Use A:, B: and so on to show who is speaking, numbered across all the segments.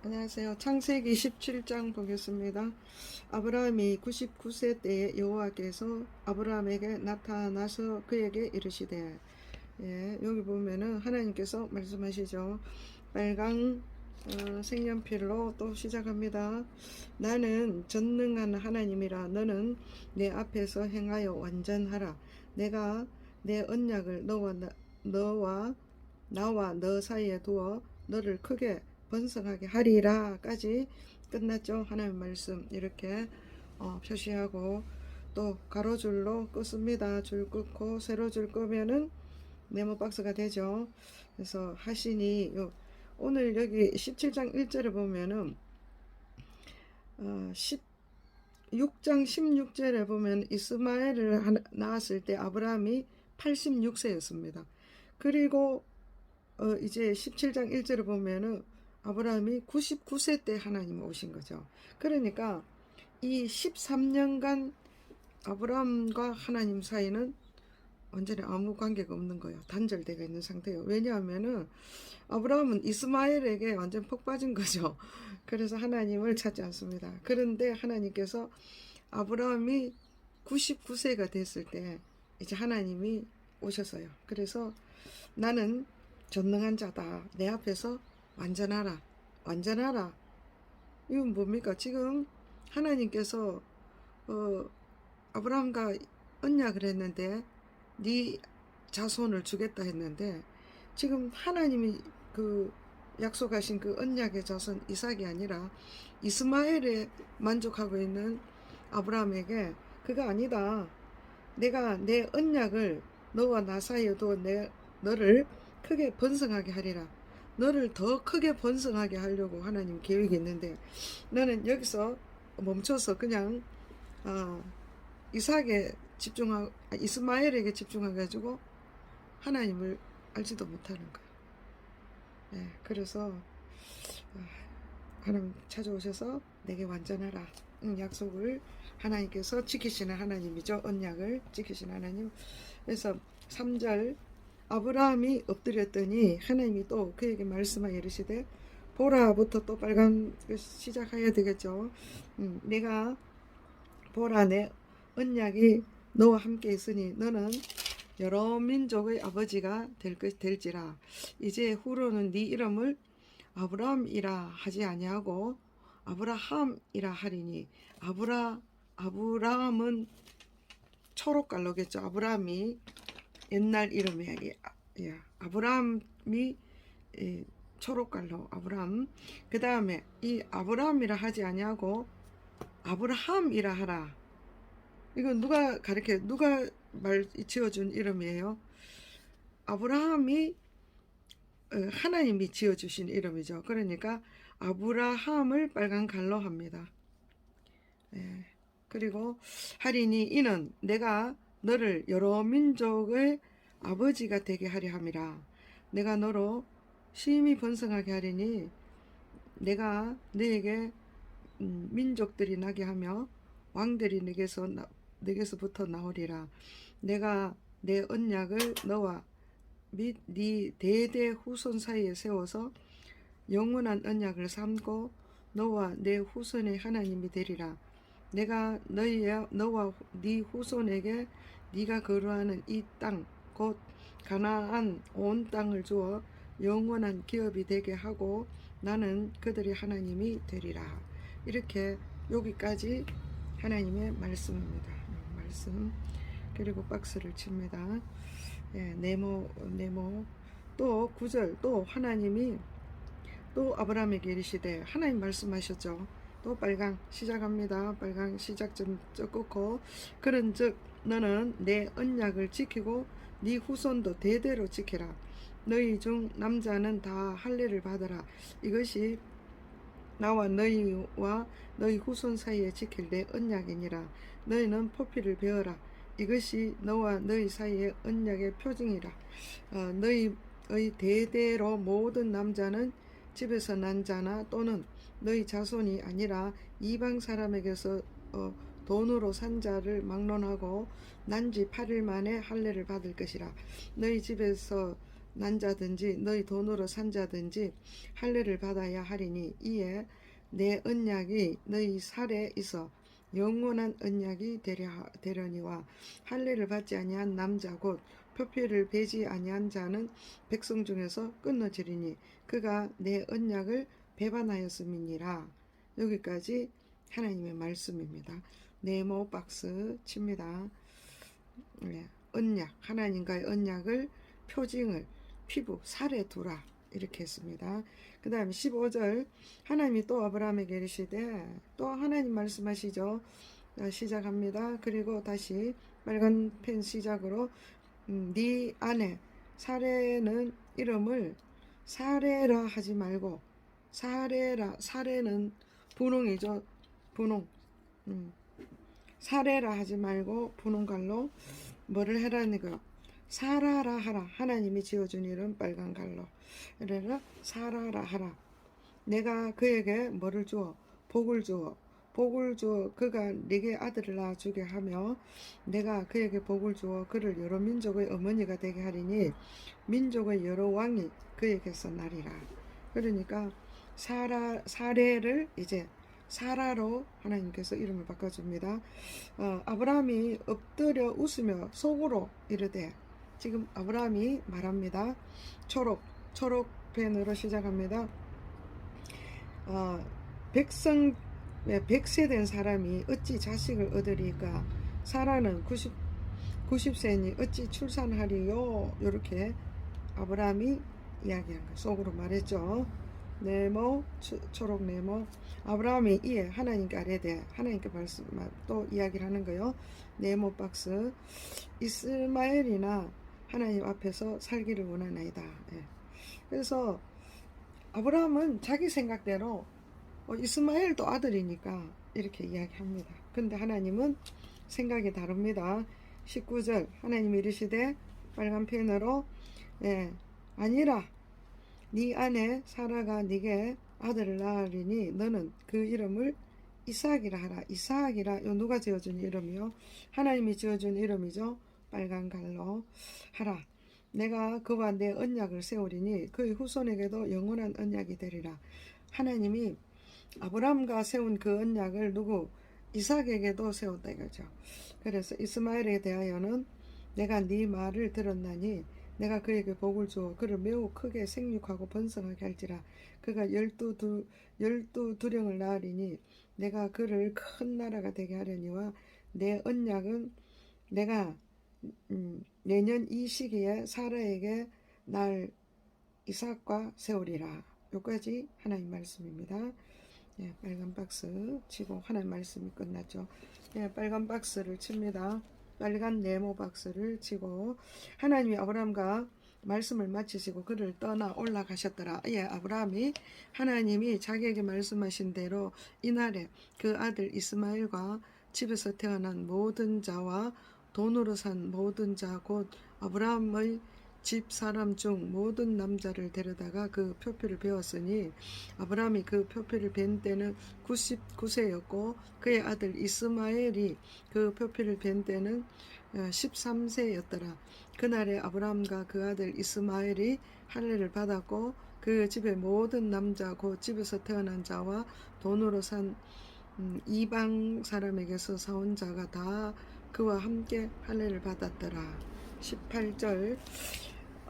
A: 안녕하세요. 창세기 17장 보겠습니다. 아브라함이 99세 때에 여호와께서 아브라함에게 나타나서 그에게 이르시되, 여기 보면은 하나님께서 말씀하시죠. 빨강 색연필로 또 시작합니다. 나는 전능한 하나님이라. 너는 내 앞에서 행하여 완전하라. 내가 내 언약을 너와 나와 너 사이에 두어 너를 크게 번성하게 하리라 까지 끝났죠. 하나님 말씀 이렇게 표시하고 또 가로줄로 끄습니다. 줄 끄고 세로 줄 끄면은 네모 박스가 되죠. 그래서 하시니 오늘 여기 17장 1절에 보면은 16장 16절에 보면 이스마엘을 낳았을 때 아브라함이 86세였습니다. 그리고 이제 17장 1절을 보면은 아브라함이 99세 때 하나님 오신 거죠. 그러니까 이 13년간 아브라함과 하나님 사이는 완전히 아무 관계가 없는 거예요. 단절되어 있는 상태예요. 왜냐하면은 아브라함은 이스마엘에게 완전 폭 빠진 거죠. 그래서 하나님을 찾지 않습니다. 그런데 하나님께서 아브라함이 99세가 됐을 때 이제 하나님이 오셨어요. 그래서 나는 전능한 자다. 내 앞에서 완전하라. 완전하라. 이건 뭡니까? 지금 하나님께서 아브라함과 언약을 했는데 네 자손을 주겠다 했는데 지금 하나님이 그 약속하신 그 언약의 자손 이삭이 아니라 이스마엘에 만족하고 있는 아브라함에게 그가 아니다. 내가 내 언약을 너와 나 사이에 두어 너를 크게 번성하게 하리라. 너를 더 크게 번성하게 하려고 하나님 계획이 있는데 너는 여기서 멈춰서 그냥 이스마엘에게 집중해가지고 하나님을 알지도 못하는 거예요. 그래서 하나님 찾아오셔서 내게 완전하라 약속을 하나님께서 지키시는 하나님이죠. 언약을 지키시는 하나님. 그래서 3절 아브라함이 엎드렸더니 하나님이 또 그에게 말씀하여 이르시되 보라부터 또 빨간 시작해야 되겠죠. 내가 보라 내 언약이 너와 함께 있으니 너는 여러 민족의 아버지가 될지라. 이제 후로는 네 이름을 아브라함이라 하지 아니하고 아브라함이라 하리니. 아브라함은 초록깔로겠죠. 아브라함이 옛날 이름이야. 아브라함이 초록깔로 아브라함. 그 다음에 이 아브라함이라 하지 아니하고 아브라함이라 하라. 이건 누가 지어준 이름이에요? 아브라함이 하나님이 지어주신 이름이죠. 그러니까 아브라함을 빨간 갈로 합니다. 그리고 하리니 이는 내가 너를 여러 민족의 아버지가 되게 하려 함이라. 내가 너로 심히 번성하게 하리니 내가 너에게 민족들이 나게 하며 왕들이 내게서부터 나오리라. 내가 내 언약을 너와 및 네 대대 후손 사이에 세워서 영원한 언약을 삼고 너와 내 후손의 하나님이 되리라. 내가 너와 네 후손에게 네가 거주하는 이 땅 곧 가나안 온 땅을 주어 영원한 기업이 되게 하고 나는 그들의 하나님이 되리라. 이렇게 여기까지 하나님의 말씀입니다. 말씀. 그리고 박스를 칩니다. 네모. 또 9절 또 하나님이 또 아브라함에게 이르시되 하나님 말씀하셨죠. 또 빨강 시작합니다. 빨강 시작 좀 끊고 그런즉 너는 내 언약을 지키고 네 후손도 대대로 지키라. 너희 중 남자는 다 할례를 받으라. 이것이 나와 너희와 너희 후손 사이에 지킬 내 언약이니라. 너희는 포피를 베어라. 이것이 너와 너희 사이의 언약의 표징이라. 너희의 대대로 모든 남자는 집에서 난 자나 또는 너희 자손이 아니라 이방 사람에게서 돈으로 산 자를 막론하고 난지 8일 만에 할례를 받을 것이라. 너희 집에서 난 자든지 너희 돈으로 산 자든지 할례를 받아야 하리니 이에 내 언약이 너희 살에 있어 영원한 언약이 되려니와 할례를 받지 아니한 남자 곧 표피를 베지 아니한 자는 백성 중에서 끊어지리니 그가 내 언약을 배반하였음이니라. 여기까지 하나님의 말씀입니다. 네모 박스 칩니다. 네, 언약, 하나님과의 언약을 표징을 피부, 살에 두라 이렇게 했습니다. 그 다음에 15절 하나님이 또 아브라함에게 이르시되 또 하나님 말씀하시죠. 시작합니다. 그리고 다시 빨간 펜 시작으로 네 아내 사레는 이름을 사레라 하지 말고 사레는 분홍이죠. 분홍. 사레라 하지 말고 분홍갈로 뭐를 해라는 거 사라라 하라. 하나님이 지어준 이름 빨간 갈로 그래라 사라라 하라. 내가 그에게 뭐를 주어 복을 주어 그가 네게 아들을 낳아주게 하며 내가 그에게 복을 주어 그를 여러 민족의 어머니가 되게 하리니 민족의 여러 왕이 그에게서 나리라. 그러니까 사레를 이제 사라로 하나님께서 이름을 바꿔줍니다. 아브라함이 엎드려 웃으며 속으로 이르되 지금 아브라함이 말합니다. 초록 펜으로 시작합니다. 백세 된 사람이 어찌 자식을 얻으리까 사라는 90세니 어찌 출산하리요. 이렇게 아브라함이 이야기한 거 속으로 말했죠. 네모 초록 네모 아브라함이 이에 하나님께 아뢰되 하나님께 말씀 또 이야기를 하는 거요. 네모 박스 이스마엘이나 하나님 앞에서 살기를 원하나이다. 예. 그래서 아브라함은 자기 생각대로 이스마엘도 아들이니까 이렇게 이야기합니다. 근데 하나님은 생각이 다릅니다. 19절 하나님이 이르시되 빨간 펜으로 아니라 네 아내 사라가 네게 아들을 낳으리니 너는 그 이름을 이삭이라 하라. 이삭이라 요 누가 지어준 이름이요? 하나님이 지어준 이름이죠. 빨간 갈로 하라. 내가 그와 내 언약을 세우리니 그의 후손에게도 영원한 언약이 되리라. 하나님이 아브라함과 세운 그 언약을 누구? 이삭에게도 세웠다 이거죠. 그래서 이스마엘에 대하여는 내가 네 말을 들었나니 내가 그에게 복을 주어 그를 매우 크게 생육하고 번성하게 할지라. 그가 열두 두령을 낳으리니 내가 그를 큰 나라가 되게 하려니와 내 언약은 내가 내년 이 시기에 사라에게 날 이삭과 세우리라. 여기까지 하나님 말씀입니다. 예, 빨간 박스 치고 하나님 말씀이 끝났죠. 예, 빨간 박스를 칩니다. 빨간 네모 박스를 치고 하나님이 아브라함과 말씀을 마치시고 그를 떠나 올라가셨더라. 예, 아브라함이 하나님이 자기에게 말씀하신 대로 이날에 그 아들 이스마엘과 집에서 태어난 모든 자와 돈으로 산 모든 자 곧 아브라함의 집 사람 중 모든 남자를 데려다가 그 표표를 베었으니 아브라함이 그 표표를 벤 때는 99세였고 그의 아들 이스마엘이 그 표표를 벤 때는 13세였더라. 그날에 아브라함과 그 아들 이스마엘이 할례를 받았고 그 집의 모든 남자 곧 집에서 태어난 자와 돈으로 산 이방 사람에게서 사온 자가 다 그와 함께 할례를 받았더라.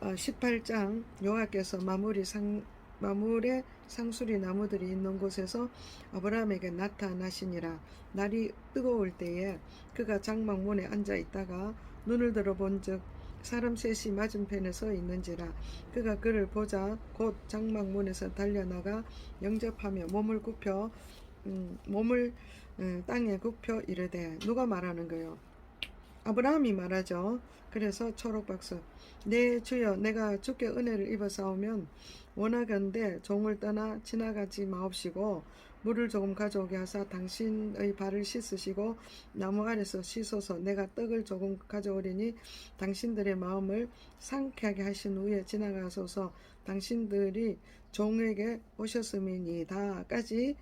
A: 18장 여호와께서 마물의 상수리 나무들이 있는 곳에서 아브라함에게 나타나시니라. 날이 뜨거울 때에 그가 장막문에 앉아 있다가 눈을 들어 본즉 사람 셋이 맞은편에 서 있는지라. 그가 그를 보자 곧 장막문에서 달려나가 영접하며 몸을 땅에 굽혀 이르되 누가 말하는 거요? 아브라함이 말하죠. 그래서 초록박스 내 주여 내가 주께 은혜를 입어 싸우면 원하건대 종을 떠나 지나가지 마옵시고 물을 조금 가져오게 하사 당신의 발을 씻으시고 나무 아래서 씻어서 내가 떡을 조금 가져오리니 당신들의 마음을 상쾌하게 하신 후에 지나가소서. 당신들이 종에게 오셨음이니다까지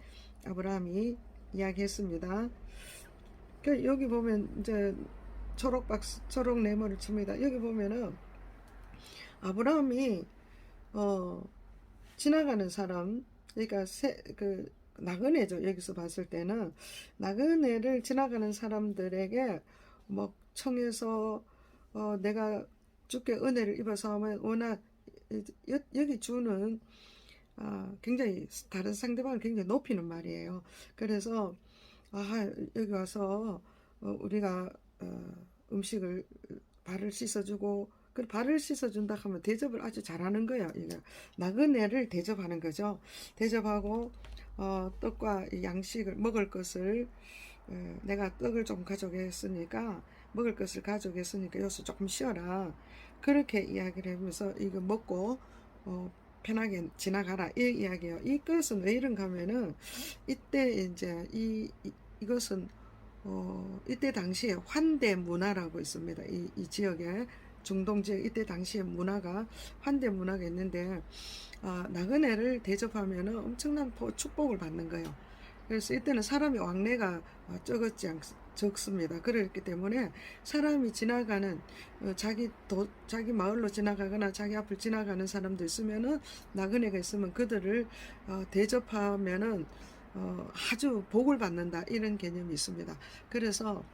A: 아브라함이 이야기했습니다. 여기 보면 이제 초록 네모를 칩니다. 여기 보면은 아브라함이 지나가는 사람, 그러니까 그 나그네죠. 여기서 봤을 때는 나그네를 지나가는 사람들에게 뭐 청해서 내가 주께 은혜를 입어서 하면 워낙 여기 주는 굉장히 다른 상대방을 굉장히 높이는 말이에요. 그래서 여기 와서 우리가 음식을 발을 씻어주고 그 발을 씻어준다 하면 대접을 아주 잘하는 거야. 이거 나그네를 대접하는 거죠. 대접하고 떡과 양식을 먹을 것을 내가 떡을 좀 가져오겠으니까 먹을 것을 가져오겠으니까 여기서 조금 쉬어라. 그렇게 이야기를 하면서 이거 먹고 편하게 지나가라 이 이야기예요. 이것은 왜 이런가 하면은 이때 이제 이것은 이때 당시에 환대 문화라고 있습니다. 이 지역에 중동 지역 이때 당시에 문화가 환대 문화가 있는데 나그네를 대접하면은 엄청난 축복을 받는 거예요. 그래서 이때는 사람이 왕래가 적습니다. 그렇기 때문에 사람이 지나가는 자기 마을로 지나가거나 자기 앞을 지나가는 사람도 있으면은 나그네가 있으면 그들을 대접하면은 아주 복을 받는다 이런 개념이 있습니다. 그래서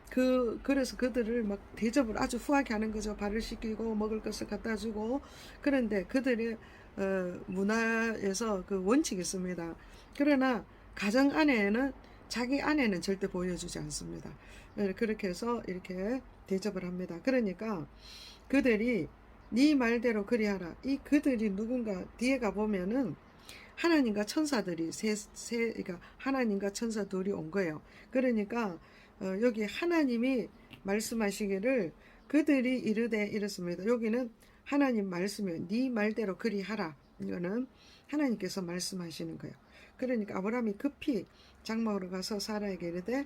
A: 그들을 막 대접을 아주 후하게 하는 거죠. 발을 씻기고 먹을 것을 갖다 주고. 그런데 그들의 문화에서 그 원칙이 있습니다. 그러나 가정 안에는 자기 아내는 절대 보여주지 않습니다. 그렇게 해서 이렇게 대접을 합니다. 그러니까 그들이 네 말대로 그리하라. 이 그들이 누군가 뒤에 가보면은 하나님과 천사들이 그러니까 하나님과 천사 둘이 온 거예요. 그러니까 여기 하나님이 말씀하시기를 그들이 이르되 이렇습니다. 여기는 하나님 말씀이에요. 네 말대로 그리하라. 이거는 하나님께서 말씀하시는 거예요. 그러니까 아브라함이 급히 장막으로 가서 사라에게 이르되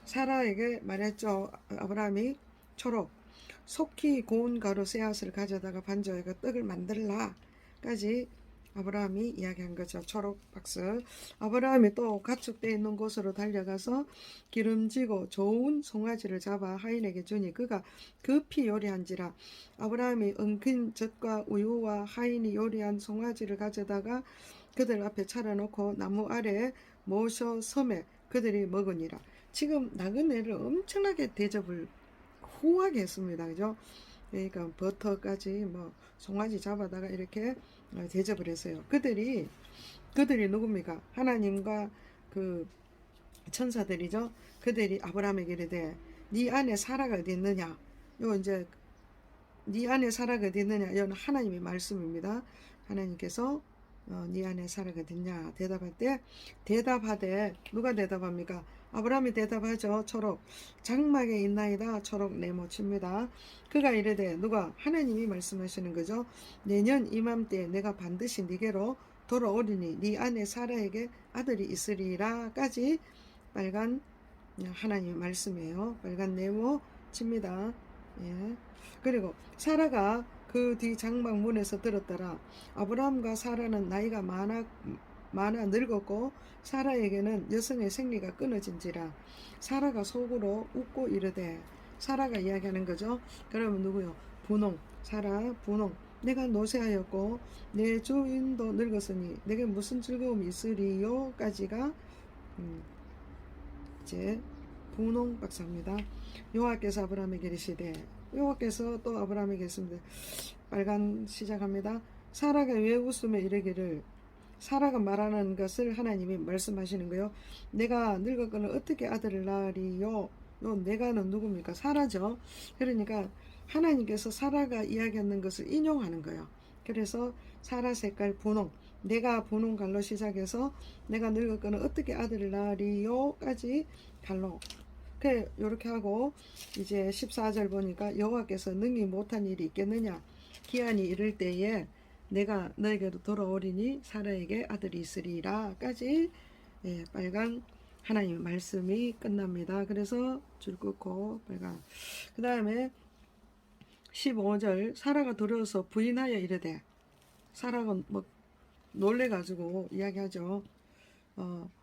A: 사라에게 말했죠. 아브라함이 초록 속히 고운 가루 씨앗을 가져다가 반죽하여 떡을 만들라까지 아브라함이 이야기한 거죠. 초록 박스. 아브라함이 또 가축되어 있는 곳으로 달려가서 기름지고 좋은 송아지를 잡아 하인에게 주니 그가 급히 요리한지라. 아브라함이 엉킨 젖과 우유와 하인이 요리한 송아지를 가져다가 그들 앞에 차려놓고 나무 아래에 모셔 섬에 그들이 먹으니라. 지금 나그네를 엄청나게 대접을 후하게 했습니다. 그죠? 그러니까 버터까지 뭐 송아지 잡아다가 이렇게 대접을 했어요. 그들이 누굽니까? 하나님과 그 천사들이죠. 그들이 아브라함에게 이르되 네 안에 사라가 어디 있느냐? 요 이제 네 안에 사라가 어디 있느냐? 이건 하나님의 말씀입니다. 하나님께서 네 안에 사라가 어디 있냐? 대답하되 누가 대답합니까? 아브라함이 대답하죠. 초록 장막에 있나이다. 초록 네모칩니다. 그가 이르되 누가? 하나님이 말씀하시는 거죠. 내년 이맘때 내가 반드시 네게로 돌아오리니 네 안에 사라에게 아들이 있으리라까지 빨간 하나님의 말씀이에요. 빨간 네모 칩니다. 예. 그리고 사라가 그 뒤 장막 문에서 들었더라. 아브라함과 사라는 나이가 많아 늙었고 사라에게는 여성의 생리가 끊어진지라. 사라가 속으로 웃고 이르되 사라가 이야기하는 거죠. 그러면 누구요? 분홍. 사라 분홍. 내가 노쇠하였고 내 주인도 늙었으니 내게 무슨 즐거움이 있으리요까지가 이제 분홍 박사입니다. 여호와께서 아브라함에게 이르시되 여호와께서 또 아브라함에게 있습니다. 빨간 시작합니다. 사라가 왜 웃으며 이르기를 사라가 말하는 것을 하나님이 말씀하시는 거예요. 내가 늙었거늘 어떻게 아들을 낳으리요? 내가는 누굽니까? 사라죠. 그러니까 하나님께서 사라가 이야기하는 것을 인용하는 거예요. 그래서 사라 색깔 분홍. 내가 분홍 갈로 시작해서 내가 늙었거늘 어떻게 아들을 낳으리요까지 갈로. 이렇게 하고 이제 14절 보니까 여호와께서 능히 못한 일이 있겠느냐? 기한이 이를 때에 내가 너에게로 돌아오리니 사라에게 아들이 있으리라까지 빨간 하나님의 말씀이 끝납니다. 그래서 줄 끊고 빨간. 그 다음에 15절 사라가 두려워서 부인하여 이르되 사라가 뭐 놀래가지고 이야기하죠.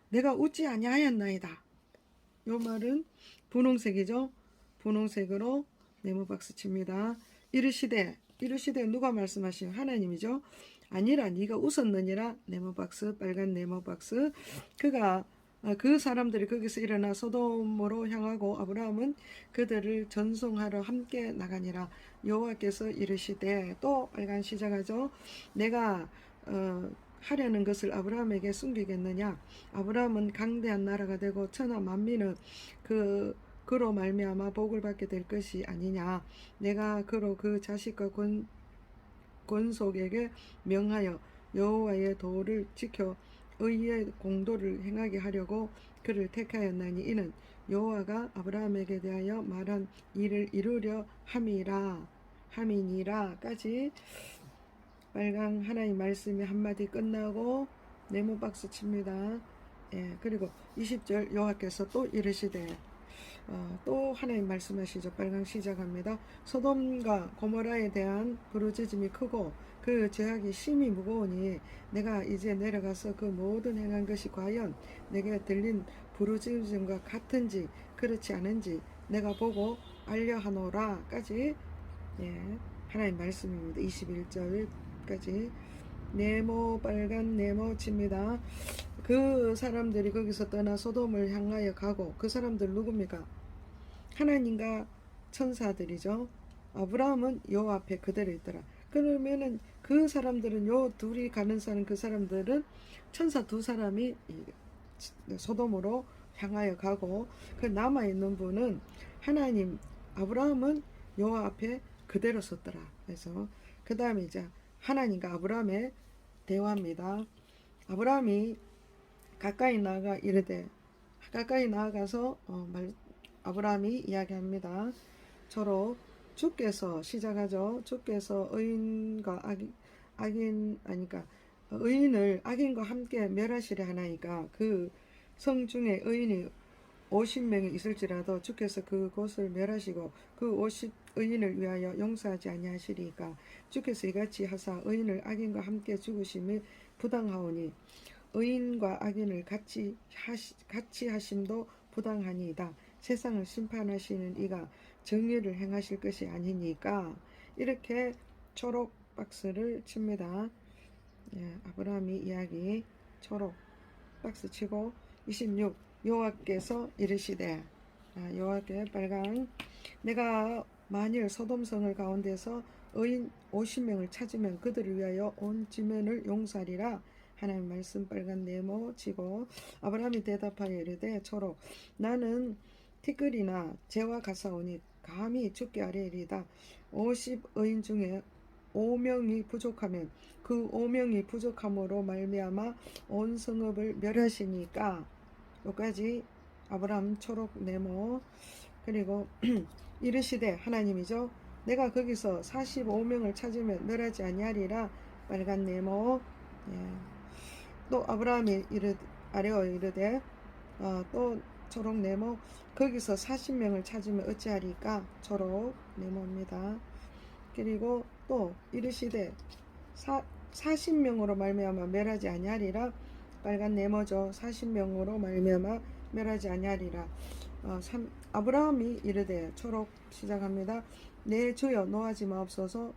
A: 내가 웃지 아니하였나이다. 요 말은 분홍색이죠. 분홍색으로 네모박스 칩니다. 이르시되 이르시되 누가 말씀하시오? 하나님이죠. 아니라 네가 웃었느니라. 네모박스, 빨간 네모박스. 그가 그 사람들이 거기서 일어나 소돔으로 향하고 아브라함은 그들을 전송하러 함께 나가니라. 여호와께서 이르시되, 또 빨간 시작하죠. 내가 하려는 것을 아브라함에게 숨기겠느냐? 아브라함은 강대한 나라가 되고 천하 만민은 그로 말미암아 복을 받게 될 것이 아니냐. 내가 그로 그 자식과 권속에게 명하여 여호와의 도를 지켜 의의 공도를 행하게 하려고 그를 택하였나니 이는 여호와가 아브라함에게 대하여 말한 일을 이루려 함이니라까지 빨강 하나님 말씀이 한마디 끝나고 네모박스 칩니다. 예, 그리고 20절 여호와께서 또 이르시되, 또 하나님 말씀하시죠. 빨강 시작합니다. 소돔과 고모라에 대한 부르짖음이 크고 그 죄악이 심히 무거우니 내가 이제 내려가서 그 모든 행한 것이 과연 내게 들린 부르짖음과 같은지 그렇지 않은지 내가 보고 알려하노라까지, 예, 하나님 말씀입니다. 21절까지 네모 빨간 네모 칩니다. 그 사람들이 거기서 떠나 소돔을 향하여 가고, 그 사람들 누굽니까? 하나님과 천사들이죠. 아브라함은 여호와 앞에 그대로 있더라. 그러면은 그 사람들은, 요 둘이 가는 사람, 그 사람들은 천사 두 사람이 소돔으로 향하여 가고, 그 남아 있는 분은 하나님, 아브라함은 여호와 앞에 그대로 섰더라. 그래서 그 다음에 이제 하나님과 아브라함의 대화입니다. 아브라함이 가까이 나아가 이르되, 가까이 나아가서 아브라함이 이야기합니다. 저로 주께서 시작하죠. 주께서 의인과 의인을 악인과 함께 멸하시려 하나이까. 그 성 중에 의인이 50명이 있을지라도 주께서 그곳을 멸하시고 그 50 의인을 위하여 용서하지 아니하시리까. 주께서 이같이 하사 의인을 악인과 함께 죽으심이 부당하오니 의인과 악인을 같이 하심도 부당하니이다. 세상을 심판하시는 이가 정의를 행하실 것이 아니니까. 이렇게 초록 박스를 칩니다. 예, 아브라함이 이야기 초록 박스 치고 26 여호와께서 이르시되, 여호와께 빨강, 내가 만일 소돔성을 가운데서 의인 50명을 찾으면 그들을 위하여 온 지면을 용서하리라. 하나님 말씀 빨간 네모 치고 아브라함이 대답하여 이르되 초록, 나는 티끌이나 재와 같사오니 감히 죽게 아뢰리이다. 50의인 중에 5명이 부족하면 그 5명이 부족함으로 말미암아 온 성읍을 멸하시니까. 여기까지 아브라함 초록 네모. 그리고 이르시되, 하나님이죠. 내가 거기서 45명을 찾으면 멸하지 아니하리라. 빨간 네모. 예. 또 아브라함이 아뢰어 이르되, 또 초록 네모, 거기서 40명을 찾으면 어찌하리까. 초록 네모입니다. 그리고 또 이르시되 40명으로 말미암아 멸하지 아니하리라. 빨간 네모죠. 40명으로 말미암아 멸하지 아니하리라. 아브라함이 이르되 초록 시작합니다. 내 주여 노하지 마옵소서.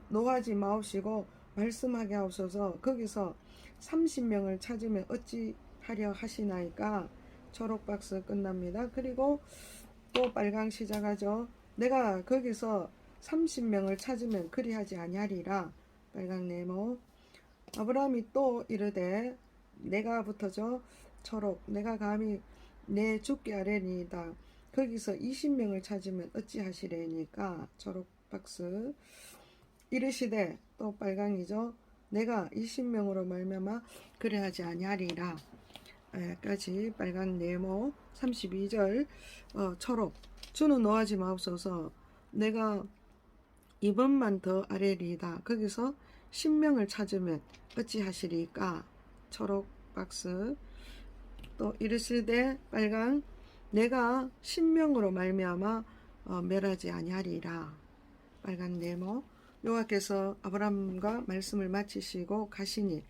A: 노하지 마옵시고 말씀하게 하옵소서. 거기서 30명을 찾으면 어찌하려 하시나이까. 초록 박스 끝납니다. 그리고 또 빨강 시작하죠. 내가 거기서 30명을 찾으면 그리하지 아니하리라. 빨강 네모. 아브라함이 또 이르되, 내가 붙어져 초록, 내가 감히 내 죽게 아뢰니이다. 거기서 20명을 찾으면 어찌하시려니까. 초록 박스. 이르시되, 또 빨강이죠. 내가 20명으로 말미암아 그래하지 아니하리라. 까지 빨간 네모. 32절 초록, 주는 노하지 마옵소서. 내가 이번만 더 아뢰리이다. 거기서 10명을 찾으면 어찌하시리까. 초록 박스. 또 이르시되 빨강, 내가 10명으로 말미암아 멸하지 아니하리라. 빨간 네모. 여호와께서 아브라함과 말씀을 마치시고 가시니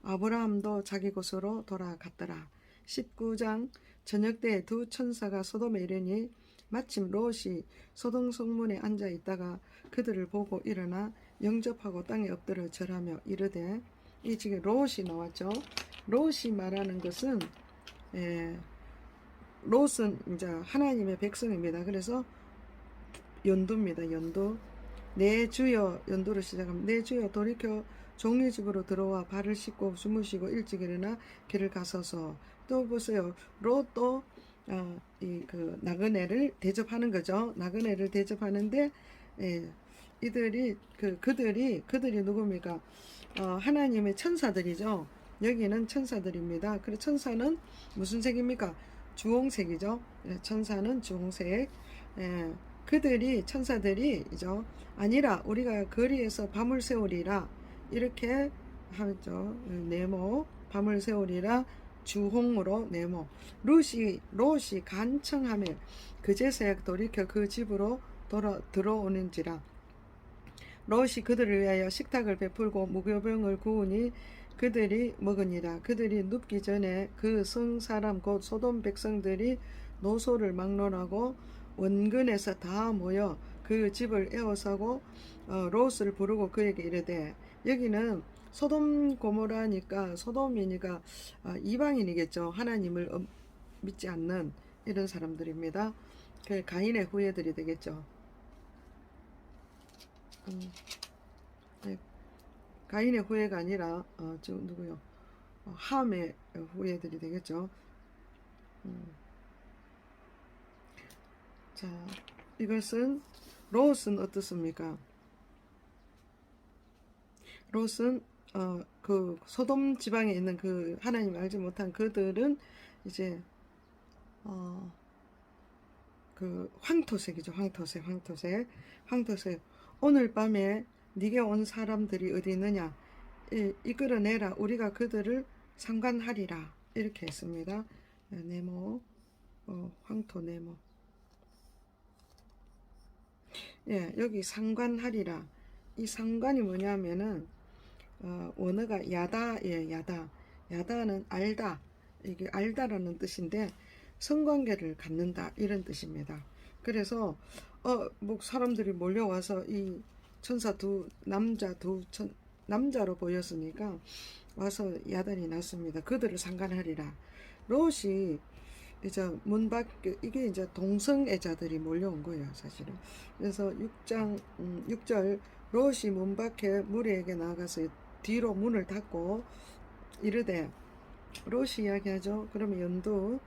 A: 아브라함도 자기 곳으로 돌아갔더라. 19장. 저녁 때 두 천사가 소돔에 이르니 마침 롯이 소돔 성문에 앉아 있다가 그들을 보고 일어나 영접하고 땅에 엎드려 절하며 이르되, 이 지금 롯이 나왔죠. 롯이 말하는 것은 롯은 이제 하나님의 백성입니다. 그래서 연두입니다. 연두. 내 주여, 연두로 시작합니다. 내 주여 돌이켜 종의 집으로 들어와 발을 씻고 주무시고 일찍 일어나 길을 가서서. 또 보세요. 롯도 그 나그네를 대접하는 거죠. 나그네를 대접하는데 그들이 누굽니까? 하나님의 천사들이죠. 여기는 천사들입니다. 그리고 천사는 무슨 색입니까? 주홍색이죠. 천사는 주홍색. 천사들이죠. 아니라 우리가 거리에서 밤을 새우리라 이렇게 하죠. 네모 밤을 새우리라 주홍으로 네모. 롯이 간청하며 그제서야 돌이켜 그 집으로 들어오는지라. 롯이 그들을 위하여 식탁을 베풀고 무교병을 구우니 그들이 먹으니라. 그들이 눕기 전에 그 성사람 곧 소돔 백성들이 노소를 막론하고 원근에서 다 모여 그 집을 에워싸고 롯을 부르고 그에게 이르되, 여기는 소돔 고모라니까 소돔이니까 이방인이겠죠. 하나님을 믿지 않는 이런 사람들입니다. 그 가인의 후예들이 되겠죠. 가인의 후예가 아니라 누구요? 함의 후예들이 되겠죠. 자, 이것은 롯은 어떻습니까? 롯은 그 소돔 지방에 있는 그 하나님 알지 못한 그들은 이제 그 황토색이죠. 황토색. 오늘 밤에 네게 온 사람들이 어디 있느냐? 이끌어내라. 우리가 그들을 상관하리라. 이렇게 했습니다. 네모, 황토 네모. 여기 상관하리라. 이 상관이 뭐냐면은 원어가 야다예요. 야다는 알다. 이게 알다라는 뜻인데 성관계를 갖는다 이런 뜻입니다. 그래서 사람들이 몰려와서 이 천사 남자로 보였으니까 와서 야단이 났습니다. 그들을 상관하리라. 롯이 이제 문 밖에 이게 이제 동성애자들이 몰려온 거예요, 사실은. 그래서 6절 롯이 문 밖에 무리에게 나가서 뒤로 문을 닫고 이르되, 롯이 이야기하죠. 그러면 연두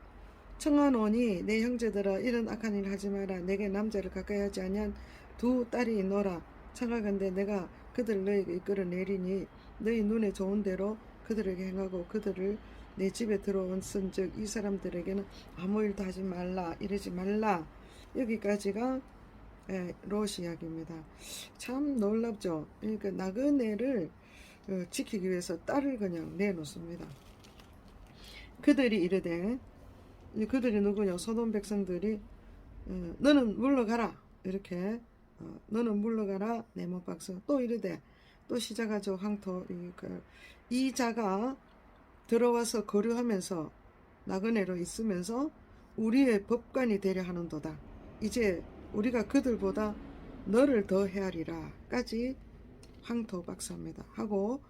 A: 청하노니 내 형제들아 이런 악한 일 하지 마라. 내게 남자를 가까이 하지 아니한 두 딸이 있노라. 청하건대 내가 그들 너에게 이끌어내리니 너희 눈에 좋은 대로 그들에게 행하고 그들을 내 집에 들어온즉 이 사람들에게는 아무 일도 하지 말라. 이러지 말라. 여기까지가 롯 이야기입니다. 참 놀랍죠. 그러니까 나그네를 지키기 위해서 딸을 그냥 내놓습니다. 그들이 이르되, 그들이 누구냐? 소돔 백성들이 너는 물러가라. 이렇게 너는 물러가라. 네모박스. 또 이르되, 또 시작하죠. 황토. 이 자가 들어와서 거류하면서 나그네로 있으면서 우리의 법관이 되려 하는도다. 이제 우리가 그들보다 너를 더 헤아리라 까지 황토 박사입니다. 하고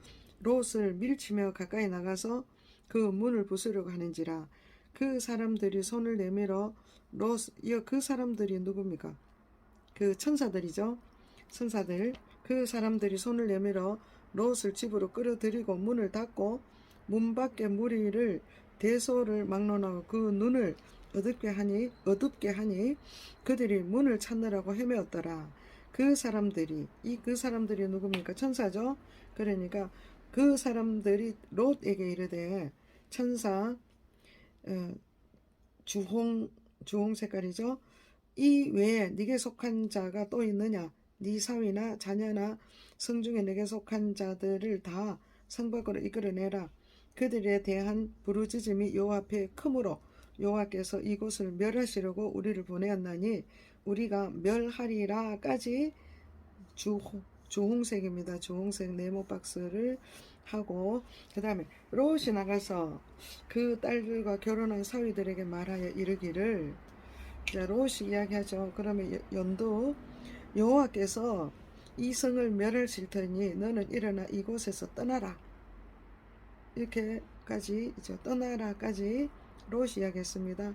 A: 롯을 밀치며 가까이 나가서 그 문을 부수려고 하는지라. 그 사람들이 손을 내밀어 그 사람들이 누굽니까? 그 천사들이죠. 천사들. 그 사람들이 손을 내밀어 롯을 집으로 끌어들이고 문을 닫고 문 밖에 무리를 대소를 막론하고 그 눈을 어둡게 하니 그들이 문을 찾느라고 헤매었더라. 그 사람들이 누굽니까? 천사죠. 그러니까 그 사람들이 롯에게 이르되, 천사 주홍 색깔이죠. 이 외에 네게 속한 자가 또 있느냐? 네 사위나 자녀나 성중에 네게 속한 자들을 다 성 밖으로 이끌어내라. 그들에 대한 부르짖음이 여호와 앞에 크므로 여호와께서 이곳을 멸하시려고 우리를 보내었나니 우리가 멸하리라까지 주홍색입니다. 주홍색 네모 박스를 하고, 그 다음에 롯이 나가서 그 딸들과 결혼한 사위들에게 말하여 이르기를, 자, 롯이 이야기하죠. 그러면 연두 여호와께서 이 성을 멸하실 터니 너는 일어나 이곳에서 떠나라. 이렇게까지 이제 떠나라까지 롯이 이야기했습니다.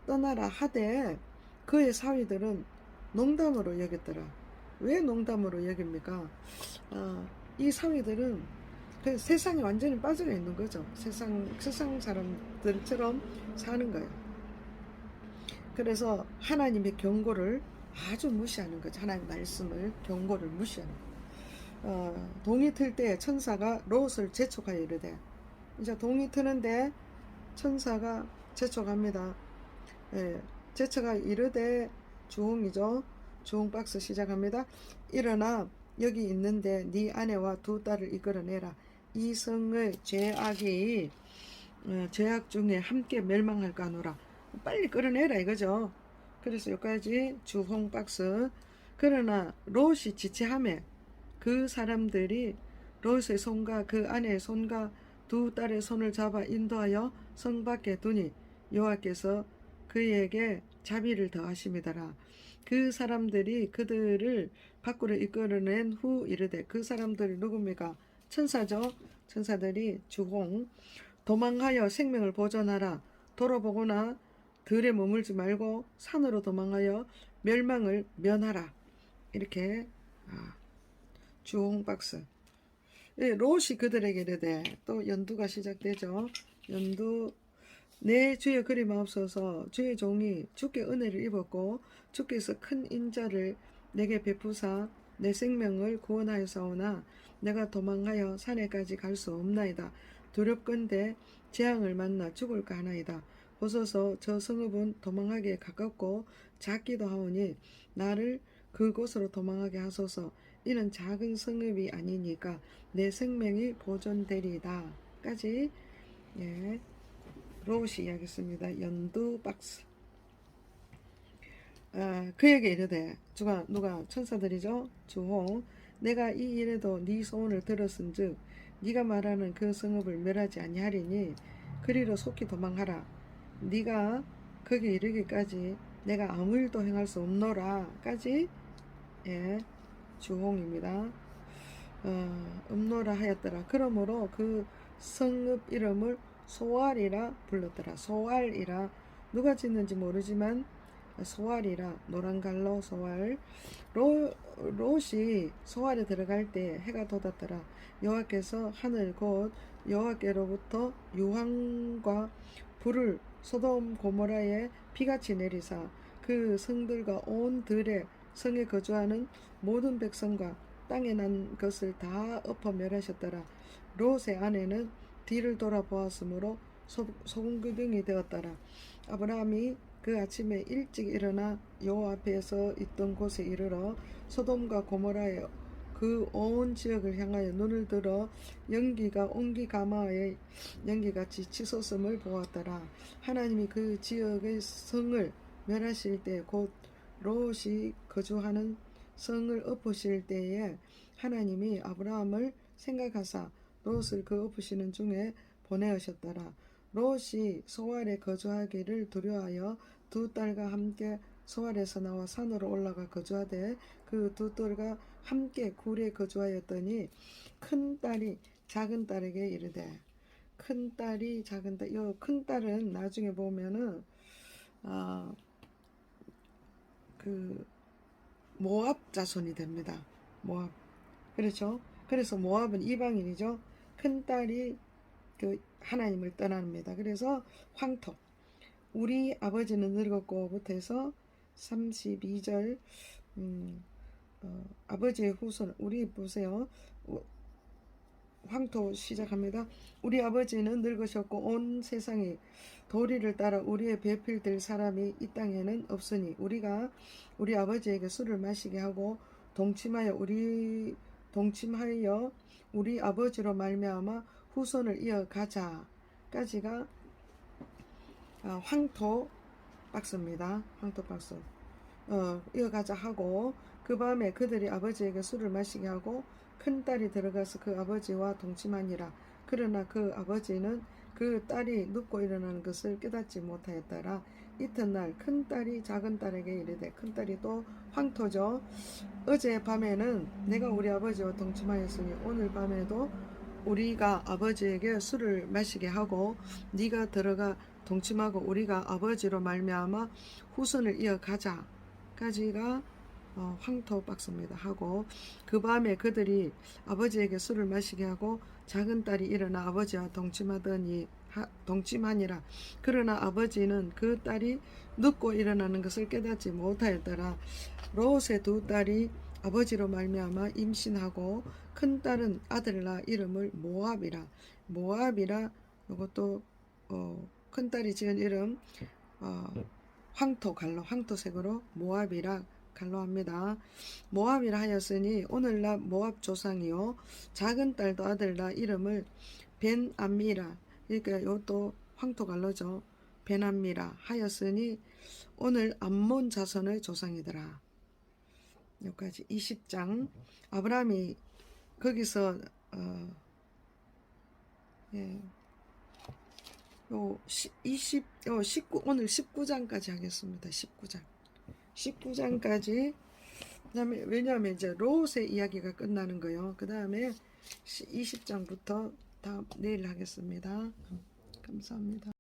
A: 떠나라 하되 그의 사위들은 농담으로 여겼더라. 왜 농담으로 여깁니까? 이 사위들은 그 세상에 완전히 빠져 있는 거죠. 세상 사람들처럼 사는 거예요. 그래서 하나님의 경고를 아주 무시하는 거죠. 하나님 말씀을 경고를 무시하는 거예요. 동이 틀 때 천사가 롯을 재촉하여 이르되, 이제 동이 트는데 천사가 재촉합니다. 예, 제처가 이르되 주홍이죠. 주홍 박스 시작합니다. 일어나 여기 있는데 네 아내와 두 딸을 이끌어내라. 이 성의 죄악 중에 함께 멸망할까 하노라. 빨리 끌어내라 이거죠. 그래서 여기까지 주홍 박스. 그러나 롯이 지체하매 그 사람들이 롯의 손과 그 아내의 손과 두 딸의 손을 잡아 인도하여 성 밖에 두니 여호와께서 그에게 자비를 더하심이더라. 그 사람들이 그들을 밖으로 이끌어낸 후 이르되, 그 사람들이 누굽니까? 천사죠. 천사들이 주홍. 도망하여 생명을 보존하라. 돌아보거나 들에 머물지 말고 산으로 도망하여 멸망을 면하라. 이렇게 주홍 박스. 롯이 그들에게 이르되, 또 연두가 시작되죠. 연두. 내 주의 그리마옵소서. 주의 종이 주께 은혜를 입었고 주께서 큰 인자를 내게 베푸사 내 생명을 구원하여사오나 내가 도망하여 산에까지 갈 수 없나이다. 두렵건대 재앙을 만나 죽을까 하나이다. 보소서, 저 성읍은 도망하기에 가깝고 작기도 하오니 나를 그곳으로 도망하게 하소서. 이는 작은 성읍이 아니니까 내 생명이 보존되리다. 까지 롯이 이야기했습니다. 연두 박스. 그에게 이르되, 누가 천사들이죠. 주홍. 내가 이 일에도 네 소원을 들었은즉 네가 말하는 그 성읍을 멸하지 아니하리니 그리로 속히 도망하라. 네가 거기 이르기까지 내가 아무 일도 행할 수 없노라까지 주홍입니다. 없노라 하였더라. 그러므로 그 성읍 이름을 소알이라 불렀더라. 소알이라 누가 짓는지 모르지만 소알이라, 노란갈로 소알. 롯이 소알에 들어갈 때 해가 돋았더라. 여호와께서 하늘 곧 여호와께로부터 유황과 불을 소돔 고모라에 비같이 내리사 그 성들과 온 들에 성에 거주하는 모든 백성과 땅에 난 것을 다 엎어 멸하셨더라. 롯의 아내는 뒤를 돌아보았으므로 소금기둥이 되었더라. 아브라함이 그 아침에 일찍 일어나 여호와 앞에서 있던 곳에 이르러 소돔과 고모라의 그 온 지역을 향하여 눈을 들어 연기가 옹기 가마의 연기같이 치솟음을 보았더라. 하나님이 그 지역의 성을 멸하실 때 곧 롯이 거주하는 성을 엎으실 때에 하나님이 아브라함을 생각하사 롯을 그 엎으시는 중에 보내으셨더라. 롯이 소알에 거주하기를 두려워하여 두 딸과 함께 소알에서 나와 산으로 올라가 거주하되 그 두 딸과 함께 굴에 거주하였더니 큰 딸이 작은 딸에게 이르되, 큰 딸이 작은 딸, 요 큰 딸은 나중에 보면은 그 모압 자손이 됩니다. 모압. 그렇죠? 그래서 모압은 이방인이죠. 큰 딸이 그 하나님을 떠납니다. 그래서 황토. 우리 아버지는 늙었고부터 해서 32절 아버지의 후손. 우리 보세요. 황토 시작합니다. 우리 아버지는 늙으셨고 온 세상이 도리를 따라 우리의 배필될 사람이 이 땅에는 없으니 우리가 우리 아버지에게 술을 마시게 하고 동침하여 우리 아버지로 말미암아 후손을 이어가자까지가 황토 박스입니다. 황토 박스. 이어가자 하고 그 밤에 그들이 아버지에게 술을 마시게 하고 큰 딸이 들어가서 그 아버지와 동침하니라. 그러나 그 아버지는 그 딸이 눕고 일어나는 것을 깨닫지 못하였더라. 이튿날 큰딸이 작은딸에게 이르되, 큰딸이 또 황토죠. 어제 밤에는 내가 우리 아버지와 동침하였으니 오늘 밤에도 우리가 아버지에게 술을 마시게 하고 네가 들어가 동침하고 우리가 아버지로 말미암아 후손을 이어가자 까지가 황토 박스입니다. 하고 그 밤에 그들이 아버지에게 술을 마시게 하고 작은 딸이 일어나 아버지와 동침하니라. 그러나 아버지는 그 딸이 눕고 일어나는 것을 깨닫지 못하였더라. 롯의 두 딸이 아버지로 말미암아 임신하고 큰 딸은 아들을 낳아 이름을 모압이라. 모압이라. 이것도 큰 딸이 지은 이름 황토 갈로 황토색으로 모압이라 갈로합니다. 모압이라 하였으니 오늘날 모압 조상이요 작은 딸도 아들 낳아 이름을 벤암미라. 그러니까 이것도 황토 갈로죠. 벤암미라 하였으니 오늘 암몬 자손의 조상이더라. 여기까지 20장. 아브라함이 거기서 오늘 19장까지 하겠습니다. 19장까지. 그다음에 왜냐하면 이제 롯의 이야기가 끝나는 거요. 그 다음에 20장부터 다 내일 하겠습니다. 감사합니다.